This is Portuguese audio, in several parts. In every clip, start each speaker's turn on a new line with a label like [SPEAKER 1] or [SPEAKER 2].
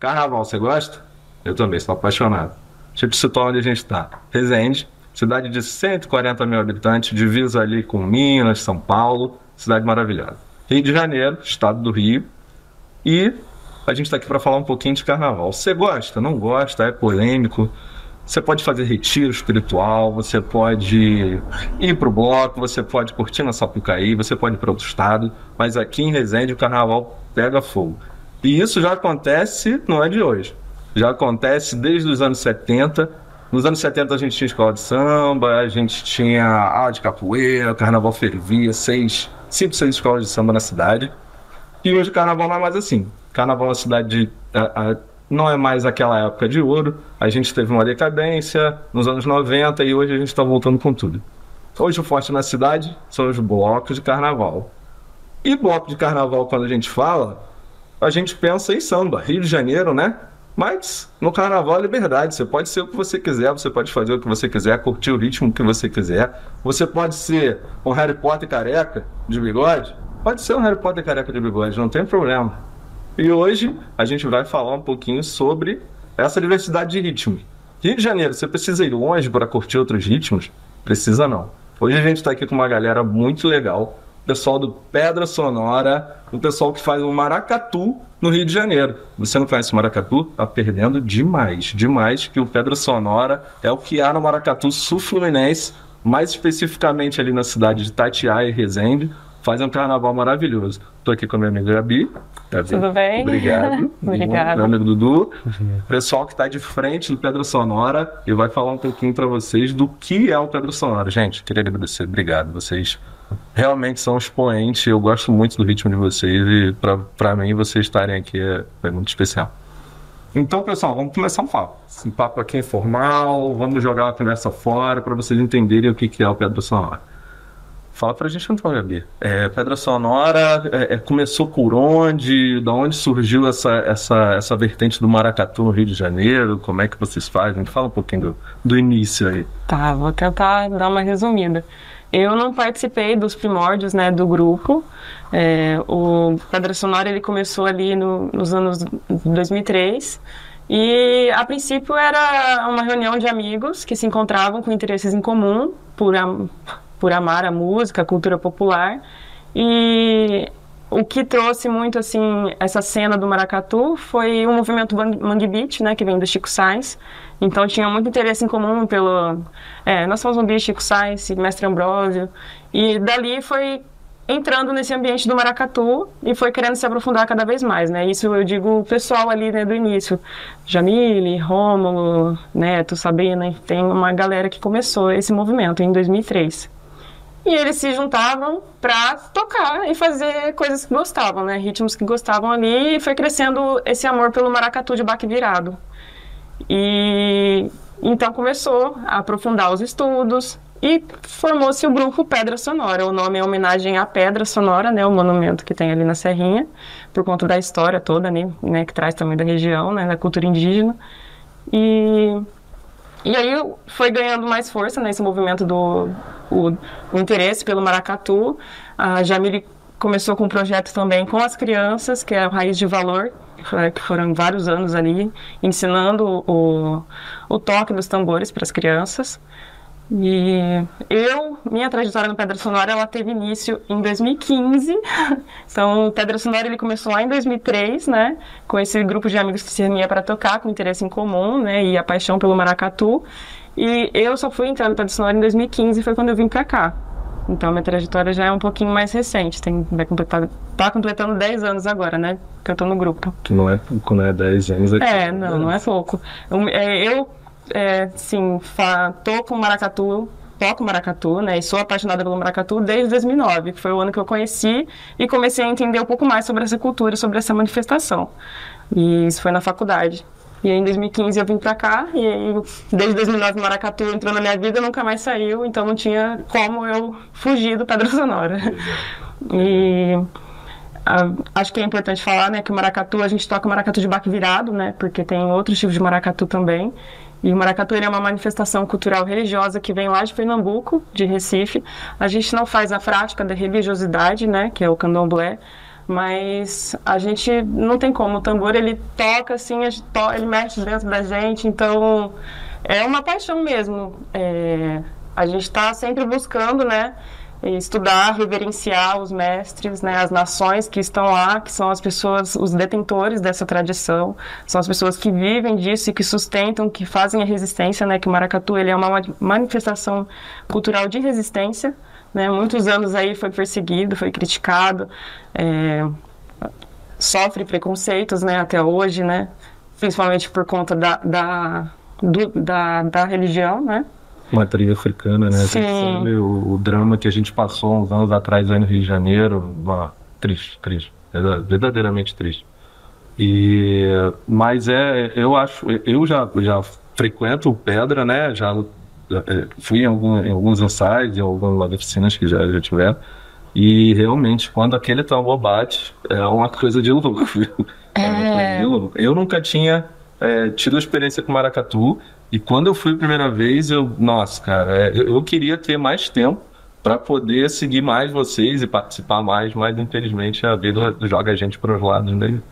[SPEAKER 1] Carnaval, você gosta? Eu também, sou apaixonado. Deixa eu te situar onde a gente está. Resende, cidade de 140 mil habitantes, divisa ali com Minas, São Paulo, cidade maravilhosa. Rio de Janeiro, estado do Rio. E a gente está aqui para falar um pouquinho de carnaval. Você gosta? Não gosta? É polêmico? Você pode fazer retiro espiritual, você pode ir para o bloco, você pode curtir na Sapucaí, você pode ir para outro estado, mas aqui em Resende o carnaval pega fogo. E isso já acontece, não é de hoje, já acontece desde os anos 70. Nos anos 70 a gente tinha escola de samba, a gente tinha aula de capoeira, o carnaval fervia, 5, 6 escolas de samba na cidade. E hoje o carnaval não é mais assim. Carnaval na cidade não é mais aquela época de ouro. A gente teve uma decadência nos anos 90 e hoje a gente está voltando com tudo. Hoje o forte na cidade são os blocos de carnaval. E bloco de carnaval, quando a gente pensa em samba, Rio de Janeiro, né? Mas no carnaval é liberdade, você pode ser o que você quiser, você pode fazer o que você quiser, curtir o ritmo que você quiser. Você pode ser um Harry Potter careca de bigode, pode ser um Harry Potter careca de bigode, não tem problema. E hoje a gente vai falar um pouquinho sobre essa diversidade de ritmo. Rio de Janeiro, você precisa ir longe para curtir outros ritmos? Precisa não. Hoje a gente está aqui com uma galera muito legal, o pessoal do Pedra Sonora, o pessoal que faz o maracatu no Rio de Janeiro. Você não conhece o maracatu? Tá perdendo demais, demais, que o Pedra Sonora é o que há no maracatu sul-fluminense, mais especificamente ali na cidade de Itatiaia e Resende. Faz um carnaval maravilhoso. Estou aqui com a minha amiga Gabi.
[SPEAKER 2] Tudo bem?
[SPEAKER 1] Obrigado.
[SPEAKER 2] Obrigada.
[SPEAKER 1] Meu amigo Dudu. Pessoal que está de frente do Pedra Sonora e vai falar um pouquinho para vocês do que é o Pedra Sonora. Gente, queria agradecer. Obrigado. Vocês realmente são expoentes. Eu gosto muito do ritmo de vocês e para mim vocês estarem aqui é muito especial. Então, pessoal, vamos começar um papo. Esse papo aqui é informal, vamos jogar a conversa fora para vocês entenderem o que é o Pedra Sonora. Fala pra gente então, Gabi. Pedra Sonora começou por onde? Da onde surgiu essa vertente do maracatu no Rio de Janeiro? Como é que vocês fazem? Fala um pouquinho do início aí.
[SPEAKER 2] Tá, vou tentar dar uma resumida. Eu não participei dos primórdios, né, do grupo. O Pedra Sonora ele começou ali nos anos 2003. E a princípio era uma reunião de amigos que se encontravam com interesses em comum por amar a música, a cultura popular. E o que trouxe muito assim essa cena do maracatu foi o movimento Mangue Beat, né, que vem do Chico Science. Então tinha muito interesse em comum nós somos um Chico Science, Mestre Ambrósio, e dali foi entrando nesse ambiente do maracatu e foi querendo se aprofundar cada vez mais, né? Isso eu digo o pessoal ali, né, do início, Jamile, Rômulo, Neto, Sabrina, tem uma galera que começou esse movimento em 2003. E eles se juntavam para tocar e fazer coisas que gostavam, né? Ritmos que gostavam ali, e foi crescendo esse amor pelo maracatu de baque virado. E então começou a aprofundar os estudos e formou-se o grupo Pedra Sonora. O nome é homenagem à Pedra Sonora, né? O monumento que tem ali na Serrinha, por conta da história toda, né? Que traz também da região, né? Da cultura indígena. E aí foi ganhando mais força nesse movimento o interesse pelo maracatu. A Jamile começou com um projeto também com as crianças, que é a Raiz de Valor, que foram vários anos ali, ensinando o toque dos tambores para as crianças. E minha trajetória no Pedra Sonora, ela teve início em 2015. Então, o Pedra Sonora ele começou lá em 2003, né? Com esse grupo de amigos que se reunia para tocar, com interesse em comum, né? E a paixão pelo maracatu. E eu só fui entrar no Pedra Sonora em 2015, foi quando eu vim para cá. Então, minha trajetória já é um pouquinho mais recente. Tá completando 10 anos agora, né? Que eu tô no grupo.
[SPEAKER 1] Que não é pouco, né? 10 anos aqui.
[SPEAKER 2] Não é pouco. Toco maracatu, né, e sou apaixonada pelo maracatu desde 2009, que foi o ano que eu conheci e comecei a entender um pouco mais sobre essa cultura, sobre essa manifestação. E isso foi na faculdade. E aí, em 2015 eu vim pra cá, e aí, desde 2009 o maracatu entrou na minha vida, nunca mais saiu, então não tinha como eu fugir do Pedra Sonora. Acho que é importante falar, né, que o maracatu, a gente toca o maracatu de baque virado, né, porque tem outros tipos de maracatu também. E o maracatu ele é uma manifestação cultural religiosa que vem lá de Pernambuco, de Recife. A gente não faz a prática da religiosidade, né, que é o candomblé, mas a gente não tem como. O tambor, ele toca assim, ele mexe dentro da gente, então é uma paixão mesmo. A gente está sempre buscando, né, estudar, reverenciar os mestres, né, as nações que estão lá, que são as pessoas, os detentores dessa tradição, são as pessoas que vivem disso e que sustentam, que fazem a resistência, né, que o maracatu, ele é uma manifestação cultural de resistência, né, muitos anos aí foi perseguido, foi criticado, sofre preconceitos, né, até hoje, né, principalmente por conta da religião, né.
[SPEAKER 1] Matriz africana, né?
[SPEAKER 2] Sim.
[SPEAKER 1] Sabe o drama que a gente passou uns anos atrás aí no Rio de Janeiro, triste, verdadeiramente triste. Mas eu acho, eu já frequento o Pedra, né? Já fui em alguns ensaios, em algumas oficinas que já tiveram. E realmente, quando aquele tambor bate, é uma coisa de louco. Eu nunca tinha tido experiência com maracatu. E quando eu fui a primeira vez, nossa, cara, eu queria ter mais tempo para poder seguir mais vocês e participar mais, mas infelizmente a vida joga a gente para os lados meio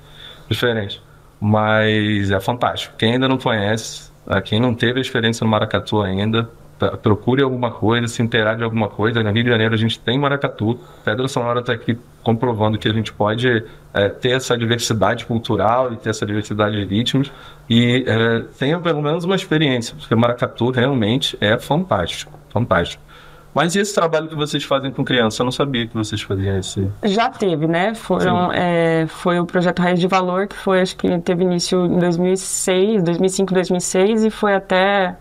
[SPEAKER 1] diferentes. Mas é fantástico. Quem ainda não conhece, quem não teve a experiência no maracatu ainda, procure alguma coisa, se inteirar de alguma coisa. No Rio de Janeiro a gente tem maracatu. Pedra Sonora está aqui comprovando que a gente pode ter essa diversidade cultural e ter essa diversidade de ritmos e tenha pelo menos uma experiência, porque o maracatu realmente é fantástico, fantástico. Mas e esse trabalho que vocês fazem com criança? Eu não sabia que vocês faziam esse.
[SPEAKER 2] Já teve, né? Foi o projeto Raiz de Valor, que foi, acho que teve início em 2005, 2006 e foi até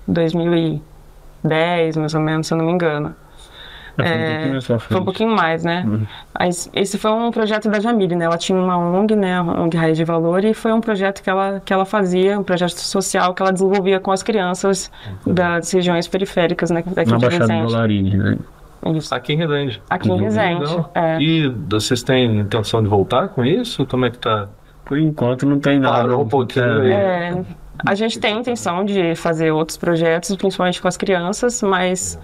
[SPEAKER 2] 2010, mais ou menos, se eu não me engano. Foi um pouquinho mais, né? Mas esse foi um projeto da Jamile, né? Ela tinha uma ONG, né? A ONG Raiz de Valor, e foi um projeto que ela fazia, um projeto social que ela desenvolvia com as crianças das regiões periféricas, né? Daqui
[SPEAKER 3] na Baixada do Laringe, né?
[SPEAKER 2] Isso.
[SPEAKER 1] Aqui em Resende.
[SPEAKER 2] Aqui em Resende.
[SPEAKER 1] E vocês têm intenção de voltar com isso? Como é que tá?
[SPEAKER 3] Por enquanto não tem nada.
[SPEAKER 1] Parou um pouquinho aí.
[SPEAKER 2] A gente tem a intenção de fazer outros projetos, principalmente com as crianças, mas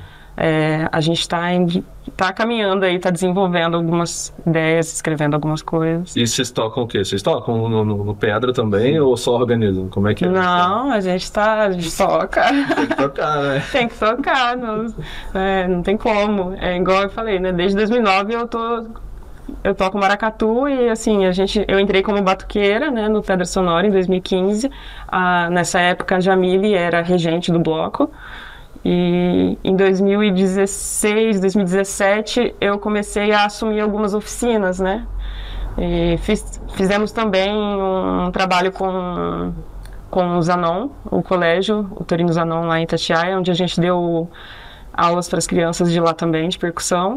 [SPEAKER 2] a gente está caminhando aí, está desenvolvendo algumas ideias, escrevendo algumas coisas.
[SPEAKER 1] E vocês tocam o quê? Vocês tocam no Pedra também ou só organizam? Como é que é?
[SPEAKER 2] Não, a gente toca.
[SPEAKER 1] Tem que tocar, né?
[SPEAKER 2] Tem que tocar, não tem como. É igual eu falei, né? Desde 2009 eu toco maracatu e assim, eu entrei como batuqueira, né, no Pedra Sonora em 2015. Nessa época a Jamile era regente do bloco. E em 2016, 2017 eu comecei a assumir algumas oficinas, né? E fizemos também um trabalho com o Zanon, o colégio, o Torino Zanon lá em Itatiaia, onde a gente deu aulas para as crianças de lá também, de percussão.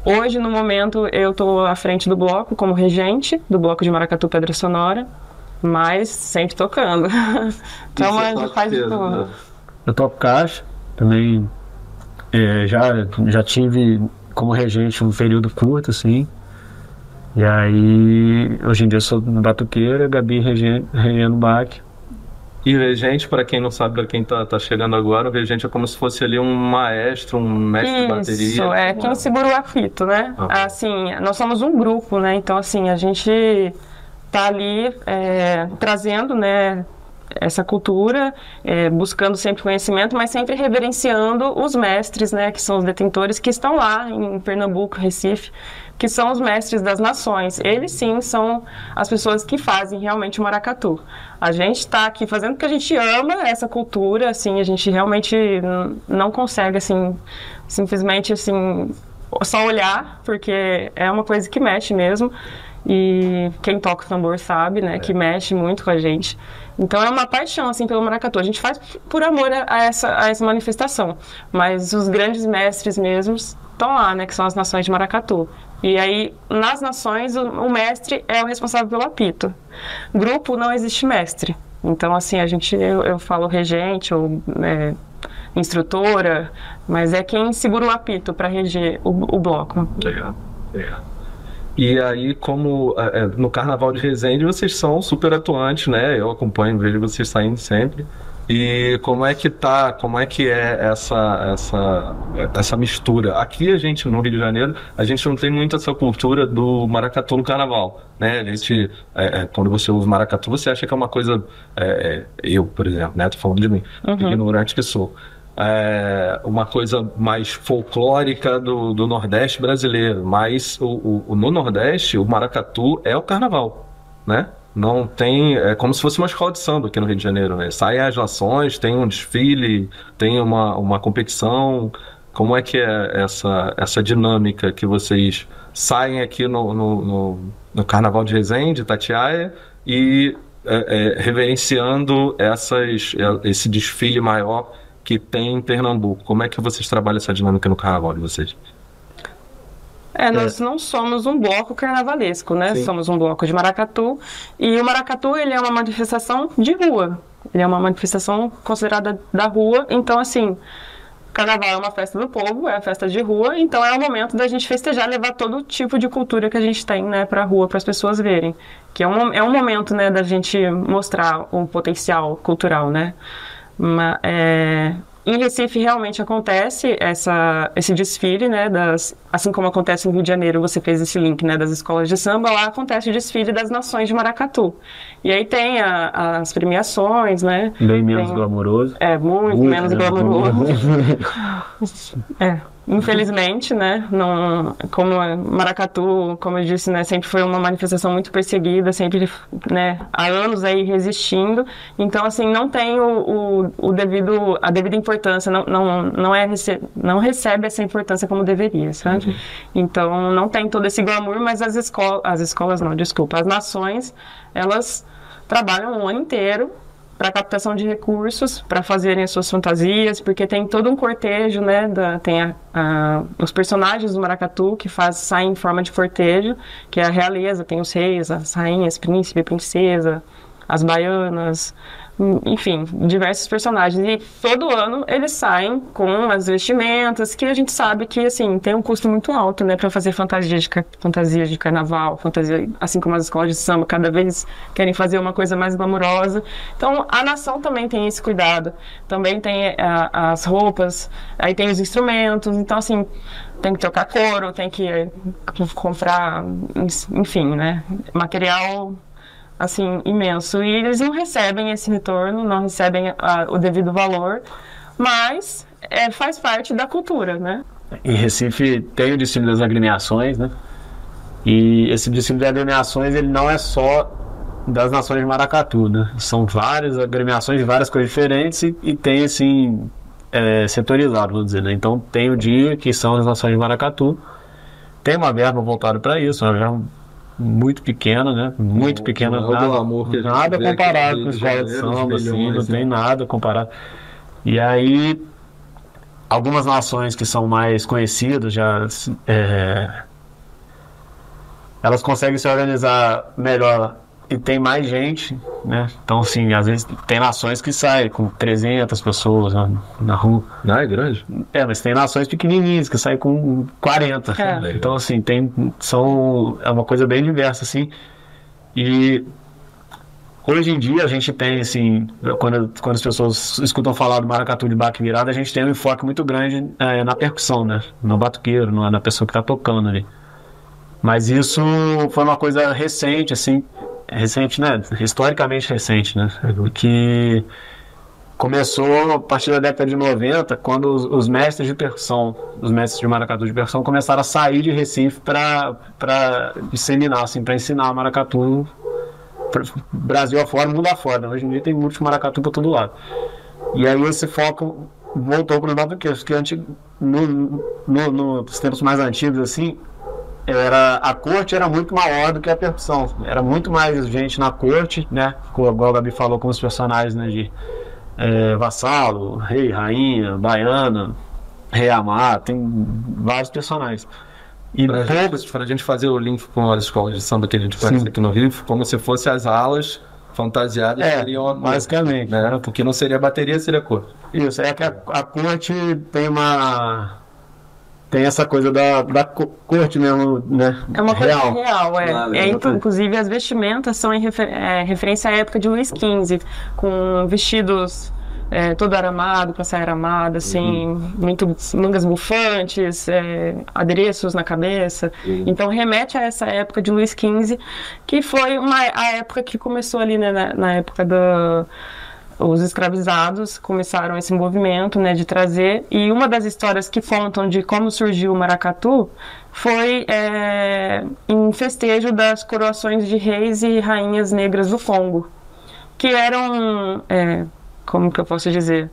[SPEAKER 2] Hoje, no momento, eu estou à frente do bloco como regente do bloco de maracatu Pedra Sonora, mas sempre tocando. Então a gente faz de tudo.
[SPEAKER 3] Eu toco caixa, também já tive como regente um período curto, assim. E aí, hoje em dia eu sou batuqueira, Gabi regendo baque.
[SPEAKER 1] E regente, para quem não sabe, para quem tá chegando agora, o regente é como se fosse ali um maestro, um mestre de bateria.
[SPEAKER 2] Isso, quem segura o apito, né? Assim, nós somos um grupo, né? Então, assim, a gente tá ali trazendo, né, essa cultura, buscando sempre conhecimento, mas sempre reverenciando os mestres, né, que são os detentores que estão lá em Pernambuco, Recife, que são os mestres das nações. Eles sim são as pessoas que fazem realmente o maracatu. A gente está aqui fazendo porque a gente ama essa cultura, assim, a gente realmente não consegue, assim, simplesmente, assim, só olhar, porque é uma coisa que mexe mesmo. E quem toca o tambor sabe, né, que mexe muito com a gente. Então é uma paixão, assim, pelo maracatu. A gente faz por amor a essa manifestação. Mas os grandes mestres mesmos estão lá, né, que são as nações de maracatu. E aí, nas nações, o mestre é o responsável pelo apito. Grupo não existe mestre. Então, assim, eu falo regente ou instrutora, mas é quem segura o apito para reger o bloco.
[SPEAKER 1] Legal. E aí, como no Carnaval de Resende, vocês são super atuantes, né? Eu acompanho, vejo vocês saindo sempre. E como é que é essa mistura? Aqui a gente, no Rio de Janeiro, a gente não tem muito essa cultura do maracatu no carnaval, né? A gente, quando você usa maracatu, você acha que é uma coisa, eu, por exemplo, né? Tô falando de mim, ignorante que sou. Uma coisa mais folclórica do Nordeste brasileiro, mas no Nordeste, o maracatu é o carnaval, né? Não tem. É como se fosse uma escola de samba aqui no Rio de Janeiro, né? Saem as nações, tem um desfile, tem uma competição. Como é que é essa dinâmica que vocês saem aqui no Carnaval de Resende, Itatiaia, e reverenciando esse desfile maior que tem em Pernambuco? Como é que vocês trabalham essa dinâmica no Carnaval de vocês?
[SPEAKER 2] Nós não somos um bloco carnavalesco, né?
[SPEAKER 1] Sim.
[SPEAKER 2] Somos um bloco de maracatu. E o maracatu, ele é uma manifestação de rua. Ele é uma manifestação considerada da rua. Então, assim, carnaval é uma festa do povo, é a festa de rua. Então, é o momento da gente festejar, levar todo tipo de cultura que a gente tem, né, pra rua, para as pessoas verem. Que é um momento, né, da gente mostrar um potencial cultural, né? Em Recife realmente acontece esse desfile, né, assim como acontece no Rio de Janeiro, você fez esse link, né, das escolas de samba, lá acontece o desfile das nações de maracatu. E aí tem as premiações, né?
[SPEAKER 3] Bem menos glamouroso.
[SPEAKER 2] Muito menos glamouroso. Infelizmente, né, como maracatu, como eu disse, né, sempre foi uma manifestação muito perseguida, sempre, né, há anos aí resistindo. Então, assim, não tem a devida importância, não recebe essa importância como deveria, sabe? Então, não tem todo esse glamour, mas as nações, elas trabalham o ano inteiro para captação de recursos, para fazerem as suas fantasias, porque tem todo um cortejo, né? Tem os personagens do maracatu que saem em forma de cortejo, que é a realeza, tem os reis, as rainhas, príncipe, princesa, as baianas, enfim, diversos personagens. E todo ano eles saem com as vestimentas, que a gente sabe que, assim, tem um custo muito alto, né, para fazer fantasias de carnaval, assim como as escolas de samba, cada vez querem fazer uma coisa mais glamourosa. Então, a nação também tem esse cuidado. Também tem as roupas, aí tem os instrumentos. Então, assim, tem que trocar couro, tem que comprar, enfim, né, material, assim, imenso. E eles não recebem esse retorno, não recebem o devido valor, mas faz parte da cultura, né?
[SPEAKER 3] Em Recife tem o desfile das agremiações, né? E esse desfile das agremiações, ele não é só das nações de maracatu, né? São várias agremiações de várias coisas diferentes e tem, assim, setorizado, vamos dizer, né? Então tem o dia que são as nações de maracatu, tem uma verba voltada para isso, uma verba muito pequena, né? Muito pequena, nada comparado com os jogos de samba, assim, não tem nada comparado. E aí, algumas nações que são mais conhecidas já elas conseguem se organizar melhor e tem mais gente, né? Então, assim, às vezes tem nações que saem com 300 pessoas na rua.
[SPEAKER 1] Não, é grande.
[SPEAKER 3] Mas tem nações pequenininhas que saem com 40. Então, assim, é uma coisa bem diversa, assim. E hoje em dia a gente tem, assim, quando as pessoas escutam falar do maracatu de baque virado, a gente tem um enfoque muito grande na percussão, né? No batuqueiro, na pessoa que tá tocando ali. Mas isso foi uma coisa recente, assim, recente, né? Historicamente recente, né? Que começou a partir da década de 90, quando os mestres de percussão, os mestres de maracatu de percussão começaram a sair de Recife para disseminar, assim, para ensinar maracatu Brasil afora, mundo afora. Hoje em dia tem muito maracatu para todo lado. E aí esse foco voltou para o batuqueiro, que nos tempos mais antigos, assim, a corte era muito maior do que a percussão. Era muito mais gente na corte, né? Igual a Gabi falou, com os personagens, né, de vassalo, rei, rainha, baiana, rei Amar, tem vários personagens. E
[SPEAKER 1] pra gente fazer o link com as escolas de samba que a gente conhece aqui no Rio, como se fossem as alas fantasiadas seriam
[SPEAKER 3] basicamente,
[SPEAKER 1] né? Porque não seria bateria, seria corte.
[SPEAKER 3] Isso, que a corte tem essa coisa da corte mesmo, né?
[SPEAKER 2] É uma coisa real, inclusive as vestimentas são em referência à época de Luís XV, com vestidos todo aramado, com a saia aramada, assim, muito mangas bufantes, adereços na cabeça. Então remete a essa época de Luís XV, que foi a época que começou ali, né, na época os escravizados começaram esse movimento, né, de trazer, e uma das histórias que contam de como surgiu o maracatu foi em festejo das coroações de reis e rainhas negras do Congo, que eram, como que eu posso dizer,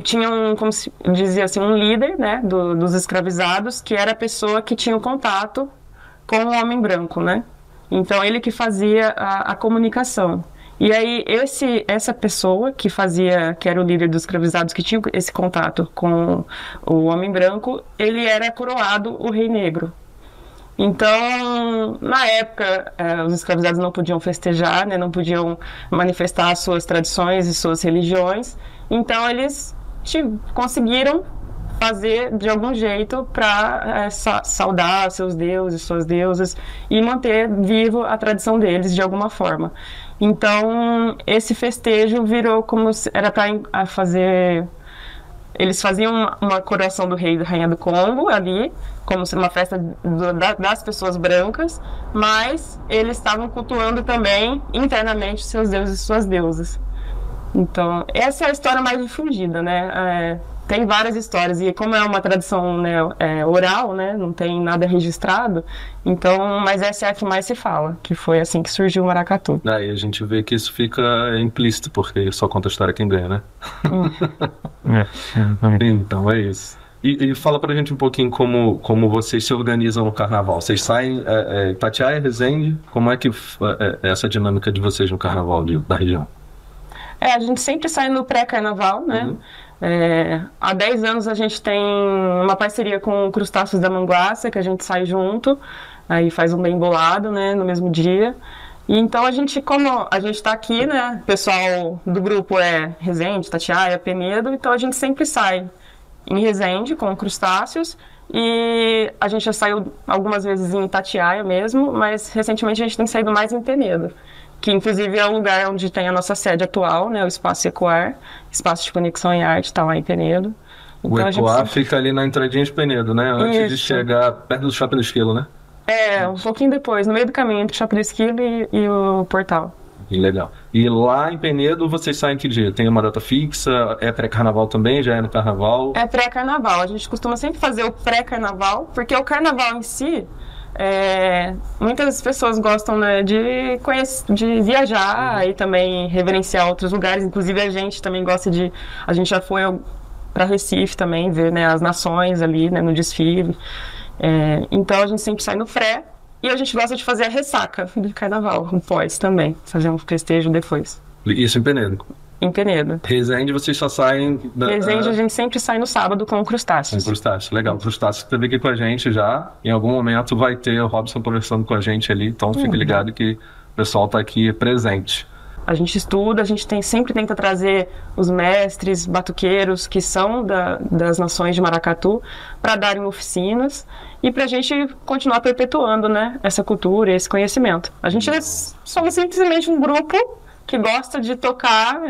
[SPEAKER 2] tinham, como se dizia assim, um líder, né, dos escravizados, que era a pessoa que tinha o contato com o homem branco, né, então ele que fazia a comunicação. E aí, essa pessoa que era o líder dos escravizados, que tinha esse contato com o homem branco, ele era coroado o Rei Negro. Então, na época, os escravizados não podiam festejar, né, não podiam manifestar as suas tradições e suas religiões. Então, eles conseguiram fazer de algum jeito para saudar seus deuses, suas deusas, e manter vivo a tradição deles de alguma forma. Então, esse festejo virou como se era para fazer. Eles faziam uma coroação do rei e da rainha do Congo ali, como se uma festa das pessoas brancas, mas eles estavam cultuando também internamente seus deuses e suas deusas. Então, essa é a história mais difundida, né? Tem várias histórias, e como é uma tradição, né, oral, né, não tem nada registrado, então, mas essa é a que mais se fala, que foi assim que surgiu o maracatu.
[SPEAKER 1] Daí a gente vê que isso fica implícito, porque só conta a história quem ganha, né? Então é isso. E fala pra gente um pouquinho como vocês se organizam no carnaval. Vocês saem Itatiaia, Resende, como é que é essa dinâmica de vocês no carnaval da região?
[SPEAKER 2] A gente sempre sai no pré-carnaval, né? Há 10 anos a gente tem uma parceria com o Crustáceos da Manguaça, que a gente sai junto, aí faz um bem bolado, né, no mesmo dia. E então como a gente tá aqui, né, o pessoal do grupo é Resende, Itatiaia, Penedo, então a gente sempre sai em Resende com o Crustáceos, e a gente já saiu algumas vezes em Itatiaia mesmo, mas recentemente a gente tem saído mais em Penedo, que inclusive é o lugar onde tem a nossa sede atual, né, o Espaço Ecoar, Espaço de Conexão e Arte, está lá em Penedo.
[SPEAKER 1] Então, o Ecoar fica ali na entradinha de Penedo, né, antes de chegar perto do Shopping do Esquilo, né?
[SPEAKER 2] Um pouquinho depois, no meio do caminho entre o Shopping do Esquilo e o Portal.
[SPEAKER 1] Legal. E lá em Penedo vocês saem que dia? Tem uma data fixa? É pré-carnaval também? Já é no carnaval? É
[SPEAKER 2] pré-carnaval. A gente costuma sempre fazer o pré-carnaval, porque o carnaval em si, muitas pessoas gostam, né, de viajar e também reverenciar outros lugares. Inclusive a gente também gosta a gente já foi para Recife também ver, né, as nações ali, né, no desfile. Então a gente sempre sai no pré. E a gente gosta de fazer a ressaca do carnaval, o pós também, fazer um festejo depois.
[SPEAKER 1] Isso em Penedo?
[SPEAKER 2] Em Penedo.
[SPEAKER 1] Resende vocês só saem...
[SPEAKER 2] Resende a gente sempre sai no sábado com o Crustáceos.
[SPEAKER 1] Com o Crustáceos, legal. O Crustáceos esteve aqui com a gente já, em algum momento vai ter o Robson conversando com a gente ali, então fique ligado que o pessoal está aqui presente.
[SPEAKER 2] A gente estuda, a gente sempre tenta trazer os mestres, batuqueiros, que são das nações de maracatu, para darem oficinas e para a gente continuar perpetuando, né, essa cultura, esse conhecimento. A gente somos simplesmente um grupo que gosta de tocar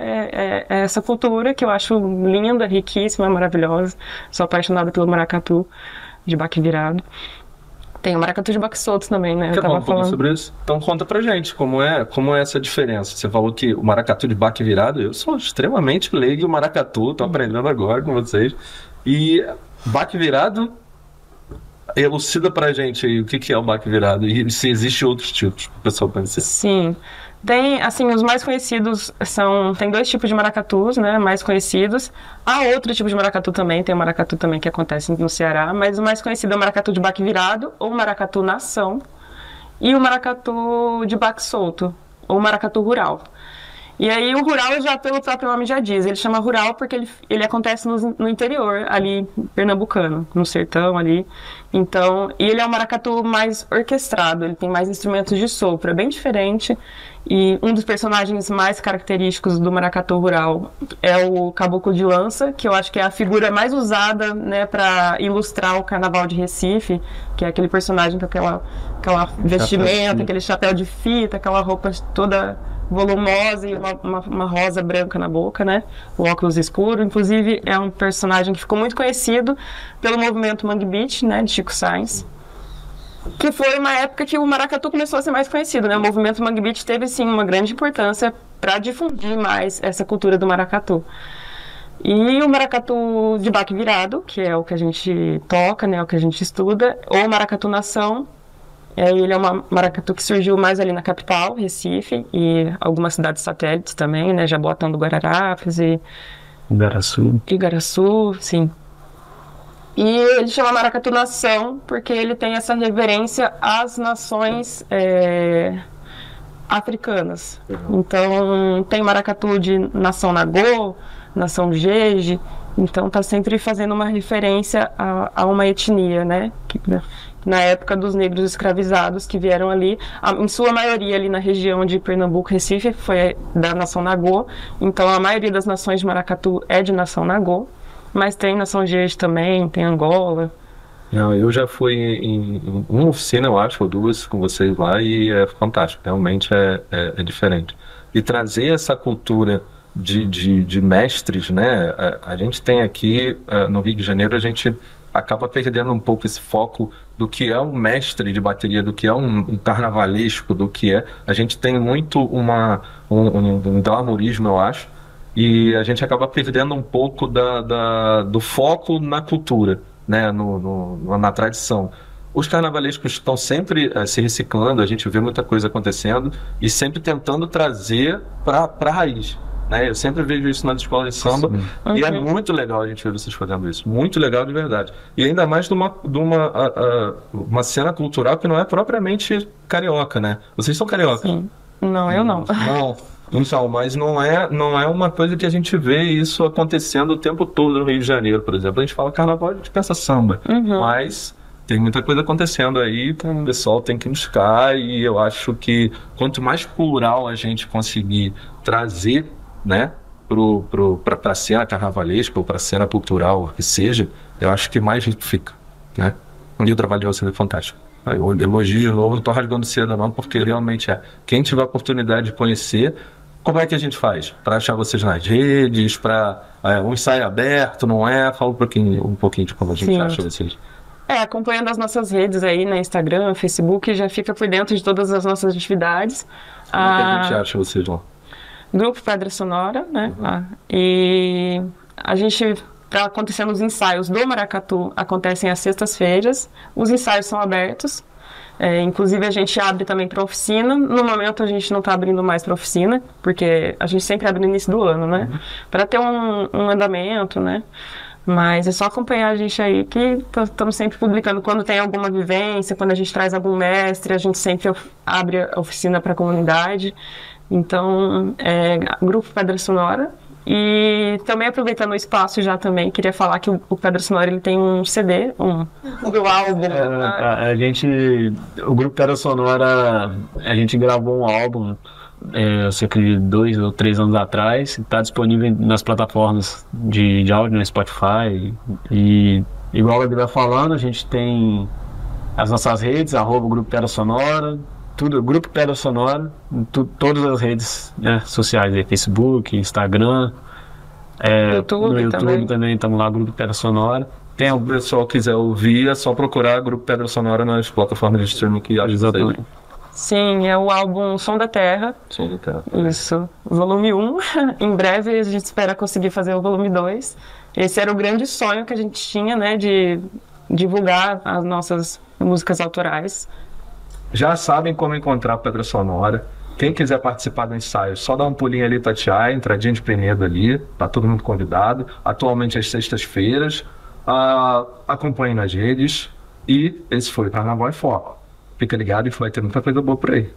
[SPEAKER 2] essa cultura, que eu acho linda, riquíssima, maravilhosa. Sou apaixonada pelo maracatu de baque virado. Tem o maracatu de baque solto também, né?
[SPEAKER 1] Quer falar um pouco sobre isso? Então conta pra gente como é essa diferença. Você falou que o maracatu de baque virado, eu sou extremamente leigo em maracatu, tô aprendendo agora com vocês. E baque virado, elucida pra gente aí o que é o baque virado e se existe outros tipos que o pessoal conhecer.
[SPEAKER 2] Sim. Tem, assim, os mais conhecidos tem 2 tipos de maracatus, né, mais conhecidos. Há outro tipo de maracatu também, tem o maracatu também que acontece no Ceará, mas o mais conhecido é o maracatu de baque virado, ou maracatu nação, e o maracatu de baque solto, ou maracatu rural. E aí o rural, já pelo próprio nome já diz, ele chama rural porque ele acontece no interior, ali pernambucano, no sertão ali. Então, e ele é um maracatu mais orquestrado, ele tem mais instrumentos de sopro, é bem diferente. E um dos personagens mais característicos do maracatu rural é o caboclo de lança, que eu acho que é a figura mais usada, né, para ilustrar o Carnaval de Recife, que é aquele personagem com aquela vestimenta, aquele chapéu de fita, aquela roupa toda volumosa e uma rosa branca na boca, né? O óculos escuro. Inclusive, é um personagem que ficou muito conhecido pelo movimento Mangue Beat, né? De Chico Science. Que foi uma época que o maracatu começou a ser mais conhecido, né? O movimento Mangue Beat teve, sim, uma grande importância para difundir mais essa cultura do maracatu. E o maracatu de baque virado, que é o que a gente toca, né? O que a gente estuda, ou maracatu nação. Ele é uma maracatu que surgiu mais ali na capital, Recife, e algumas cidades satélites também, né? Jaboatão do Guararapes e Igaraçu, sim. E ele chama maracatu nação porque ele tem essa reverência às nações africanas. Então, tem maracatu de nação Nagô, nação Jeje, então tá sempre fazendo uma referência a uma etnia, né? Na época dos negros escravizados que vieram ali, em sua maioria ali na região de Pernambuco, Recife, foi da nação Nagô, então a maioria das nações de maracatu é de nação Nagô, mas tem nação Jeje também, tem Angola.
[SPEAKER 1] Não, eu já fui em uma oficina, eu acho, ou duas com vocês lá, e é fantástico, realmente é diferente. E trazer essa cultura de mestres, né? A gente tem aqui no Rio de Janeiro, a gente acaba perdendo um pouco esse foco do que é um mestre de bateria, do que é um carnavalesco, do que é. A gente tem muito um glamourismo, eu acho, e a gente acaba perdendo um pouco do foco na cultura, né? Na tradição. Os carnavalescos estão sempre se reciclando, a gente vê muita coisa acontecendo e sempre tentando trazer para a raiz. Né? Eu sempre vejo isso nas escolas de samba. E é muito legal a gente ver vocês fazendo isso, muito legal de verdade, e ainda mais de uma cena cultural que não é propriamente carioca, né? Vocês são cariocas?
[SPEAKER 2] Sim. Não, eu não.
[SPEAKER 1] Não, então, mas não é uma coisa que a gente vê isso acontecendo o tempo todo no Rio de Janeiro, por exemplo. A gente fala carnaval, a gente pensa samba, mas tem muita coisa acontecendo aí, o pessoal tem que buscar, e eu acho que quanto mais plural a gente conseguir trazer, né, para a cena carnavalesca ou para a cena cultural que seja, eu acho que mais gente fica, né? E o trabalho de vocês é fantástico. Eu elogio de novo, não estou rasgando seda não, porque realmente quem tiver a oportunidade de conhecer, como é que a gente faz? Para achar vocês nas redes, para um ensaio aberto, não é? Fala um pouquinho de como a gente acha vocês.
[SPEAKER 2] Acompanhando as nossas redes aí, né, Instagram, Facebook, já fica por dentro de todas as nossas atividades.
[SPEAKER 1] Como é que a gente acha vocês lá?
[SPEAKER 2] Grupo Pedra Sonora, né? E a gente está acontecendo os ensaios do maracatu, acontecem às sextas-feiras. Os ensaios são abertos. Inclusive a gente abre também para oficina. No momento a gente não está abrindo mais para oficina, porque a gente sempre abre no início do ano, né? Para ter um andamento, né? Mas é só acompanhar a gente aí, que estamos sempre publicando quando tem alguma vivência, quando a gente traz algum mestre, a gente sempre abre a oficina para a comunidade. Então, Grupo Pedra Sonora. E também aproveitando o espaço já também, queria falar que o Pedra Sonora ele tem um CD, um álbum.
[SPEAKER 3] O Grupo Pedra Sonora, a gente gravou um álbum cerca de 2 ou 3 anos atrás, está disponível nas plataformas de áudio, no Spotify, e igual ele vai falando, a gente tem as nossas redes, @Grupo Pedra Sonora, tudo, Grupo Pedra Sonora, todas as redes, né, sociais, Facebook, Instagram, no YouTube também estamos lá, Grupo Pedra Sonora.
[SPEAKER 1] Se o pessoal quiser ouvir, é só procurar Grupo Pedra Sonora nas plataformas de streaming que acha.
[SPEAKER 3] Exatamente.
[SPEAKER 2] Sim, é o álbum Som da Terra.
[SPEAKER 1] Som da Terra.
[SPEAKER 2] Isso, volume 1. Em breve a gente espera conseguir fazer o volume 2. Esse era o grande sonho que a gente tinha, né, de divulgar as nossas músicas autorais.
[SPEAKER 1] Já sabem como encontrar Pedra Sonora. Quem quiser participar do ensaio, só dá um pulinho ali, Itatiaia, entradinha de Penedo ali, tá todo mundo convidado. Atualmente às sextas-feiras. Acompanhe nas redes. E esse foi o Carnaval em Foco. Fica ligado e vai ter muita coisa boa por aí.